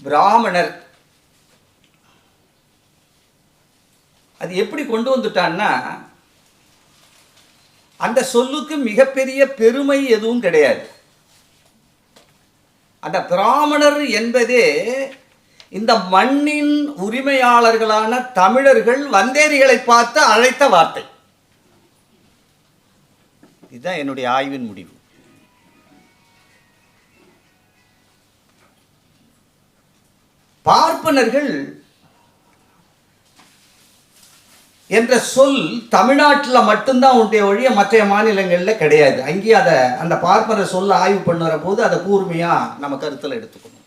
பிராமணர் அது எப்படி கொண்டு வந்துட்டான்னா, அந்த சொல்லுக்கு மிகப்பெரிய பெருமை எதுவும் கிடையாது. அந்த பிராமணர் என்பதே இந்த மண்ணின் உரிமையாளர்களான தமிழர்கள் வந்தேரிகளை பார்த்து அழைத்த வார்த்தை. இதுதான் என்னுடைய ஆய்வின் முடிவு. பார்ப்பனர்கள் என்ற சொல் தமிழ்நாட்டில் மட்டும்தான் உடைய ஒழிய மற்ற மாநிலங்களில் கிடையாது. அங்கேயும் அந்த பார்ப்பனர் சொல்ல ஆய்வு பண்ணுற போது அதை கூர்மையாக நம்ம கருத்தில் எடுத்துக்கணும்.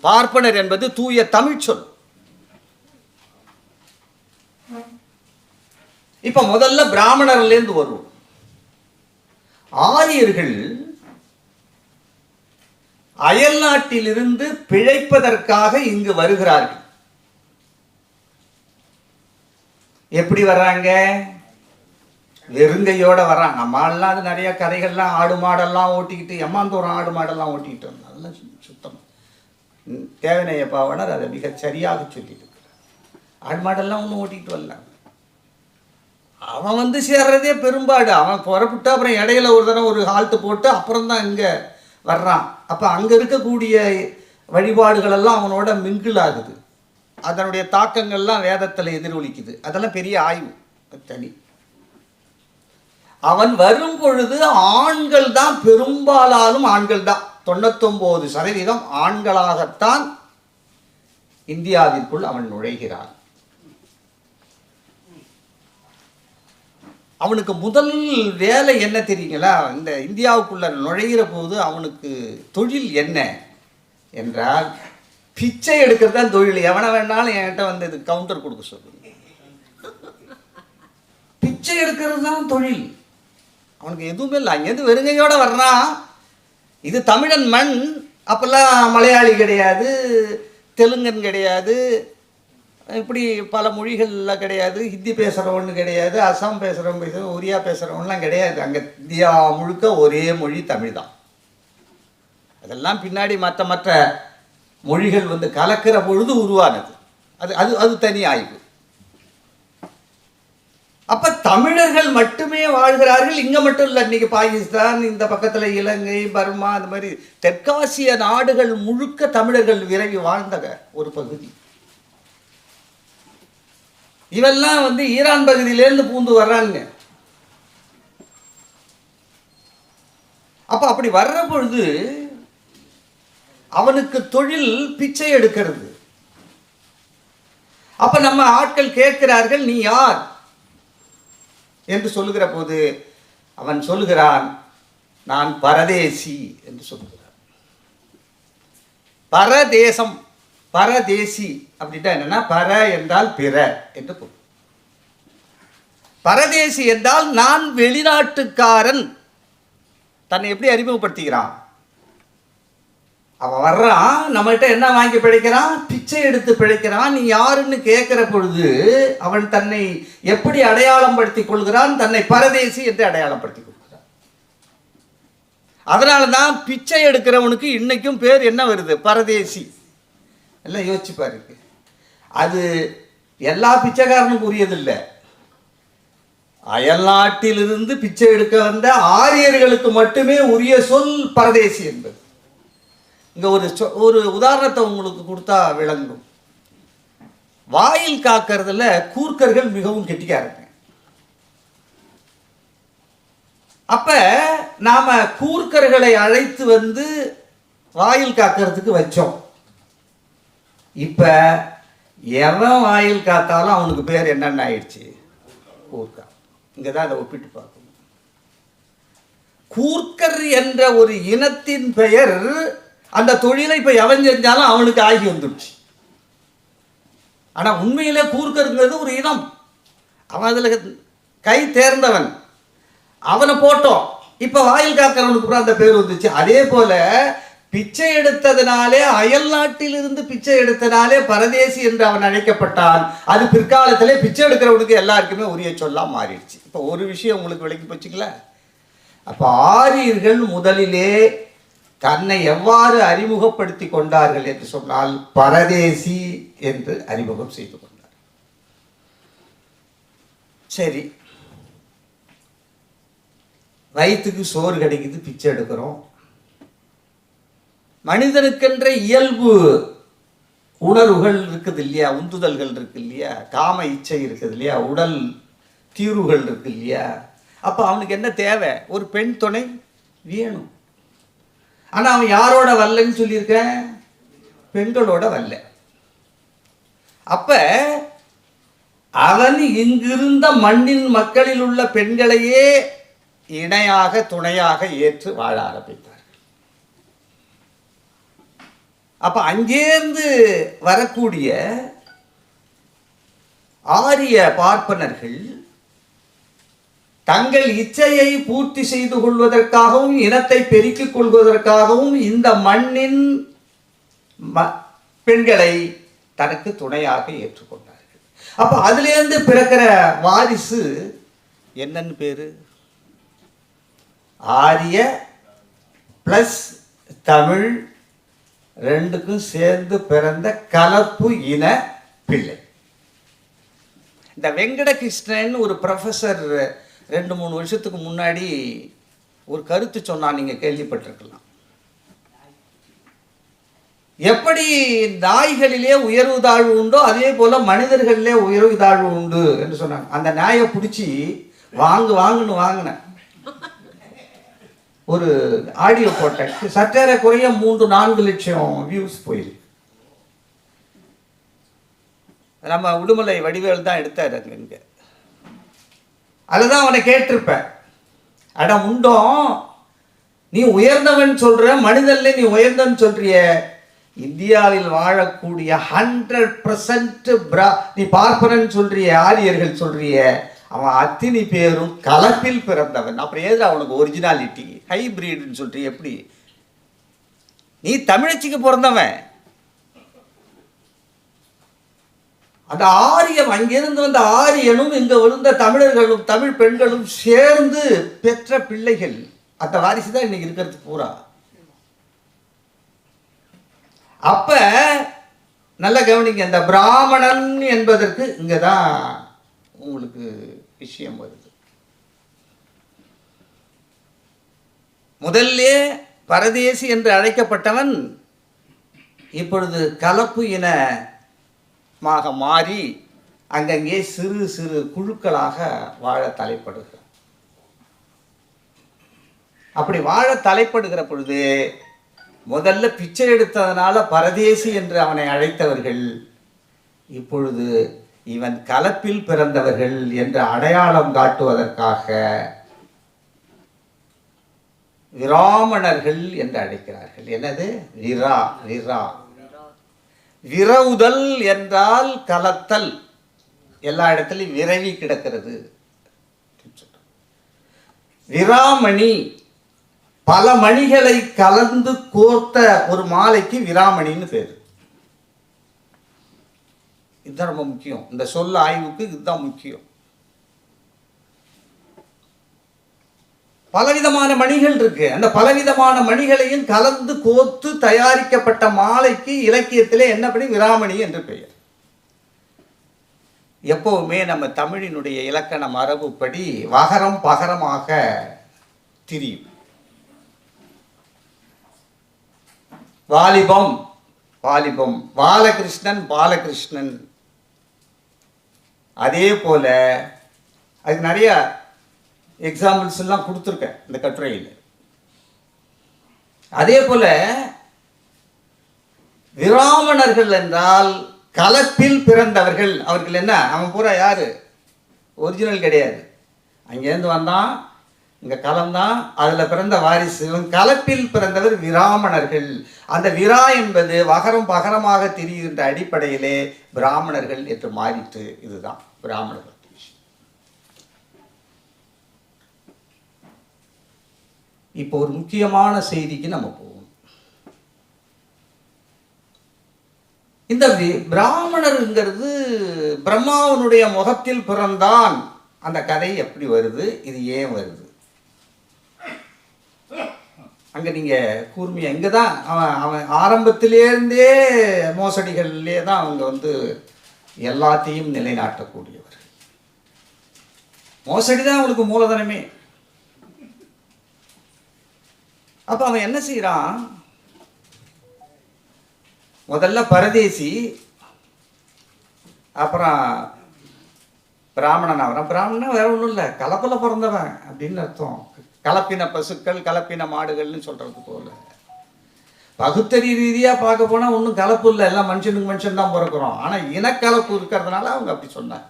பார்ப்பனர் என்பது தூய தமிழ் சொல். இப்ப முதல்ல பிராமணர்லேருந்து வருவோம். ஆரியர்கள் அயல் நாட்டிலிருந்து பிழைப்பதற்காக இங்கு வருகிறார்கள். எப்படி வர்றாங்க? வெறுங்கையோட வர்றான். நம்ம ஆள்லாம் அது நிறைய கதைகள்லாம் ஆடு மாடெல்லாம் ஓட்டிக்கிட்டு எம்மாந்தோறும் ஆடு மாடெல்லாம் ஓட்டிக்கிட்டு வந்தோம். அதெல்லாம் சுத்தம். தேவனையப்பாவனர் அதை மிக சரியாக சொல்லிட்டு ஆடு மாடெல்லாம் ஒன்றும் ஓட்டிக்கிட்டு வரல. அவன் வந்து சேர்றதே பெரும்பாடு. அவன் புறப்பட்டு அப்புறம் இடையில ஒரு தடவை ஒரு ஹால்ட்டு போட்டு அப்புறம் தான் இங்கே வர்றான். அப்போ அங்கே இருக்கக்கூடிய வழிபாடுகளெல்லாம் அவனோட மிங்கிள் ஆகுது. அதனுடைய தாக்கங்கள்லாம் வேதத்தில் எதிரொலிக்குது. அதெல்லாம் பெரிய ஆய்வு தனி. அவன் வரும் பொழுது ஆண்கள் தான், பெரும்பாலாலும் ஆண்கள் தான், 99% ஆண்களாகத்தான் இந்தியாவிற்குள் அவன் நுழைகிறான். அவனுக்கு முதல் வேலை என்ன தெரியுங்களா? இந்த இந்தியாவுக்குள்ள நுழைகிற போது அவனுக்கு தொழில் என்ன என்றால் பிச்சை எடுக்கிறது தான் தொழில். எவனை வேணாலும் என்கிட்ட வந்து இது கவுண்டர் கொடுக்க சொல்லுங்க. பிச்சை எடுக்கிறது தான் தொழில். அவனுக்கு எதுவுமே இல்லை. அங்கேருந்து வெறுங்கையோட வர்றான். இது தமிழன் மண். அப்பெல்லாம் மலையாளி கிடையாது, தெலுங்கன் கிடையாது, இப்படி பல மொழிகள்லாம் கிடையாது, ஹிந்தி பேசுகிறவன்னு கிடையாது, அசாம் பேசுகிறவன் ஒரியா பேசுகிறவன்லாம் கிடையாது. அங்கே இந்தியா முழுக்க ஒரே மொழி தமிழ் தான். அதெல்லாம் பின்னாடி மற்ற மொழிகள் வந்து கலக்கிற பொழுது உருவானது. அது அது அது தனி ஆய்வு. அப்போ தமிழர்கள் மட்டுமே வாழ்கிறார்கள். இங்கே மட்டும் இல்லை, இன்றைக்கி பாகிஸ்தான், இந்த பக்கத்தில் இலங்கை, பர்மா, அந்த மாதிரி தெற்காசிய நாடுகள் முழுக்க தமிழர்கள் விரைவி வாழ்ந்த ஒரு பகுதி. இவெல்லாம் வந்து ஈரான் பகுதியிலேருந்து பூந்து வர்றாங்க. அப்போ அப்படி வர்ற பொழுது அவனுக்கு தொழில் பிச்சை எடுக்கிறது. அப்ப நம்ம ஆட்கள் கேட்கிறார்கள், நீ யார் என்று சொல்லுகிற போது அவன் சொல்லுகிறான், நான் பரதேசி என்று சொல்லுகிறான். பரதேசம், பரதேசி அப்படின்னா என்னன்னா, பர என்றால் பிற என்று பொருள். பரதேசி என்றால் நான் வெளிநாட்டுக்காரன். தன்னை எப்படி அறிமுகப்படுத்திக்கிறான்? அவன் வர்றான், நம்மகிட்ட என்ன வாங்கி பிழைக்கிறான்? பிச்சை எடுத்து பிழைக்கிறான். நீ யாருன்னு கேட்கிற பொழுது அவன் தன்னை எப்படி அடையாளம் படுத்திக் கொள்கிறான்? தன்னை பரதேசி என்று அடையாளப்படுத்திக் கொள்கிறான். அதனால தான் பிச்சை எடுக்கிறவனுக்கு இன்னைக்கும் பேர் என்ன வருது? பரதேசி. எல்லாம் யோசிச்சு பாருங்க. அது எல்லா பிச்சைக்காரனுக்கும் உரியதில்லை. அயல்நாட்டிலிருந்து பிச்சை எடுக்க வந்த ஆரியர்களுக்கு மட்டுமே உரிய சொல் பரதேசி என்பது. இங்கே ஒரு உதாரணத்தை உங்களுக்கு கொடுத்தா விளங்கும். வாயில் காக்கிறதுல கூர்க்கர்கள் மிகவும் கெட்டிக்காரங்க. அப்ப நாம கூர்க்கர்களை அழைத்து வந்து வாயில் காக்கிறதுக்கு வச்சோம். இப்ப எவன் வாயில் காத்தாலும் அவனுக்கு பேர் என்னென்ன ஆயிடுச்சு? கூர்க்கா. இங்கதான் அதை ஒப்பிட்டு பார்க்கணும். கூர்க்கர் என்ற ஒரு இனத்தின் பெயர் அந்த தொழிலை இப்ப எவன் செஞ்சாலும் அவனுக்கு ஆகி வந்துடுச்சு. ஆனா உண்மையிலே கூர்க்கருங்கிறது ஒரு இனம். அவன் அதுல கை தேர்ந்தவன். அவனை போட்டோம். இப்ப வாயில் காக்கிறவனுக்கு அந்த பேர் வந்துச்சு. அதே போல பிச்சை எடுத்ததினாலே, அயல் நாட்டிலிருந்து பிச்சை எடுத்தனாலே பரதேசி என்று அவன் அழைக்கப்பட்டான். அது பிற்காலத்திலே பிச்சை எடுக்கிறவனுக்கு எல்லாருக்குமே உரிய சொல்லா மாறிடுச்சு. இப்போ ஒரு விஷயம் உங்களுக்கு விளக்கி போச்சுங்களா? அப்போ ஆரியர்கள் முதலிலே தன்னை எவ்வாறு அறிமுகப்படுத்தி கொண்டார்கள் என்று சொன்னால் பரதேசி என்று அறிமுகம் செய்து கொண்டார். சரி, வயிற்றுக்கு சோறு கிடைக்குது, பிச்சை எடுக்கிறோம். மனிதனுக்கென்ற இயல்பு உணர்வுகள் இருக்குது இல்லையா, உந்துதல்கள் இருக்கு இல்லையா, காம இச்சை இருக்குது இல்லையா, உடல் தீர்வுகள் இருக்கு இல்லையா. அப்போ அவனுக்கு என்ன தேவை? ஒரு பெண் துணை வேணும். ஆனால் அவன் யாரோட வரலன்னு சொல்லியிருக்கேன்? பெண்களோட வரல. அப்ப அவன் இங்கிருந்த மண்ணின் மக்களில் உள்ள பெண்களையே இணையாக துணையாக ஏற்று வாழ ஆரம்பித்தார். அப்ப அங்கேருந்து வரக்கூடிய ஆரிய பார்ப்பனர்கள் தங்கள் இச்சையை பூர்த்தி செய்து கொள்வதற்காகவும் இனத்தை பெருக்கிக் கொள்வதற்காகவும் இந்த மண்ணின் பெண்களை தனக்கு துணையாக ஏற்றுக்கொண்டார்கள். அப்ப அதிலிருந்து பிறக்கிற வாரிசு என்னன்னு பேரு? ஆரிய பிளஸ் தமிழ் ரெண்டுக்கும் சேர்ந்து பிறந்த கலப்பு இன பிள்ளை. இந்த வெங்கடகிருஷ்ணன் ஒரு ப்ரொஃபஸர் 2-3 வருஷத்துக்கு முன்னாடி ஒரு கருத்து சொன்னா, நீங்க கேள்விப்பட்டிருக்கலாம். எப்படி நாய்களிலே உயர்வு தாழ்வு உண்டோ அதே போல மனிதர்களிலே உயர்வு தாழ்வு உண்டு என்று சொன்னாங்க. அந்த நாயை பிடிச்சி வாங்குன்னு வாங்கினேன். ஒரு ஆடியோ போட்டேன், சற்றேற குறைய 3-4 லட்சம் வியூஸ் போயிருக்கு. நம்ம உடுமலை வடிவேல் தான் எடுத்தார் அங்க. அதுதான் அவனை கேட்டிருப்பேன், அட உண்டோம், நீ உயர்ந்தவன் சொல்ற, மனிதன்ல நீ உயர்ந்தவன் சொல்றிய, இந்தியாவில் வாழக்கூடிய 100% நீ பார்ப்பனன் சொல்றிய, ஆரியர்கள் சொல்றிய, அவன் அத்தனை பேரும் கலப்பில் பிறந்தவன். அப்புறம் ஏது அவனுக்கு ஒரிஜினாலிட்டி ஹைபிரிட்னு சொல்றிய? எப்படி? நீ தமிழச்சிக்கு பிறந்தவன். அந்த ஆரியம், அங்கிருந்து வந்த ஆரியனும் இங்க விழுந்த தமிழர்களும் தமிழ் பெண்களும் சேர்ந்து பெற்ற பிள்ளைகள். அந்த வாரிசு தான் இன்னைக்கு இருக்கிறது பூரா. அப்ப நல்ல கவனிங்க, இந்த பிராமணன் என்பதற்கு இங்கதான் உங்களுக்கு விஷயம் வருது. முதல்ல பரதேசி என்று அழைக்கப்பட்டவன் இப்பொழுது கலப்பு இனமாக மாறி அங்கங்கே சிறு சிறு குழுக்களாக வாழ தலைப்படுகிறார். அப்படி வாழ தலைப்படுகிற பொழுது முதல்ல பிச்சை எடுத்ததனால பரதேசி என்று அவனை அழைத்தவர்கள் இப்பொழுது இவன் கலப்பில் பிறந்தவர்கள் என்று அடையாளம் காட்டுவதற்காக விராமணர்கள் என்று அழைக்கிறார்கள். என்னது? விரா. விரா விரவுதல் என்றால் கலத்தல். எல்லா இடத்துலையும் விரவி கிடக்கிறது. விராமணி பல மணிகளை கலந்து கோர்த்த ஒரு மாலைக்கு விராமணின்னு பேரு. இதுதான் ரொம்ப முக்கியம். இந்த சொல்ல ஆய்வுக்கு இதுதான் முக்கியம். பலவிதமான மணிகள் இருக்கு. அந்த பலவிதமான மணிகளையும் கலந்து கோர்த்து தயாரிக்கப்பட்ட மாலைக்கு இலக்கியத்திலே என்னபடி? விராமணி என்று பெயர். எப்பவுமே நம்ம தமிழினுடைய இலக்கண மரபுப்படி வகரம் பகரமாக திரியும். வாலிபம் வாலிபம், பாலகிருஷ்ணன் பாலகிருஷ்ணன். அதே போல அதுக்கு நிறைய எக்ஸாம்பிள்ஸ் எல்லாம் கொடுத்துருக்கேன் இந்த கட்டுரையில். அதே போல விராமணர்கள் என்றால் கலப்பில் பிறந்தவர்கள். அவர்கள் என்ன? அவன் பூரா யாரு? ஒரிஜினல் கிடையாது. அங்கேருந்து வந்தான், இங்க கலந்தான், அதுல பிறந்த வாரிசு. இவன் கலப்பில் பிறந்தவர் விராமணர்கள். அந்த விரா என்பது வகரம் பகரமாக திரிகின்ற அடிப்படையிலே பிராமணர்கள் என்று மாறிட்டு. இதுதான் பிராமணர்கள். இப்போ ஒரு முக்கியமான செய்திக்கு நம்ம போவோம். இந்த பிராமணருங்கிறது பிரம்மாவனுடைய முகத்தில் பிறந்தான். அந்த கதை எப்படி வருது? இது ஏன் வருது? அங்கே நீங்கள் கூர்மையாக இங்கே தான் அவன் ஆரம்பத்திலேருந்தே மோசடிகள்லே தான் அவங்க வந்து எல்லாத்தையும் நிலைநாட்டக்கூடியவர். மோசடி தான் அவங்களுக்கு மூலதனமே. அப்போ அவன் என்ன செய்கிறான், முதல்ல பரதேசி, அப்புறம் பிராமணன். அவன் பிராமணன் வேற ஒன்றும் இல்லை, கலப்பில் பிறந்தவன் அப்படின்னு அர்த்தம். கலப்பின பசுக்கள் கலப்பின மாடுகள்னு சொல்கிறது போல. பகுத்தறி ரீதியாக பார்க்க போனால் ஒன்றும் கலப்பு இல்லை, எல்லாம் மனுஷனுக்கு மனுஷன் தான் பிறக்கிறோம். ஆனால் இனக்கலப்பு இருக்கிறதுனால அவங்க அப்படி சொன்னாங்க.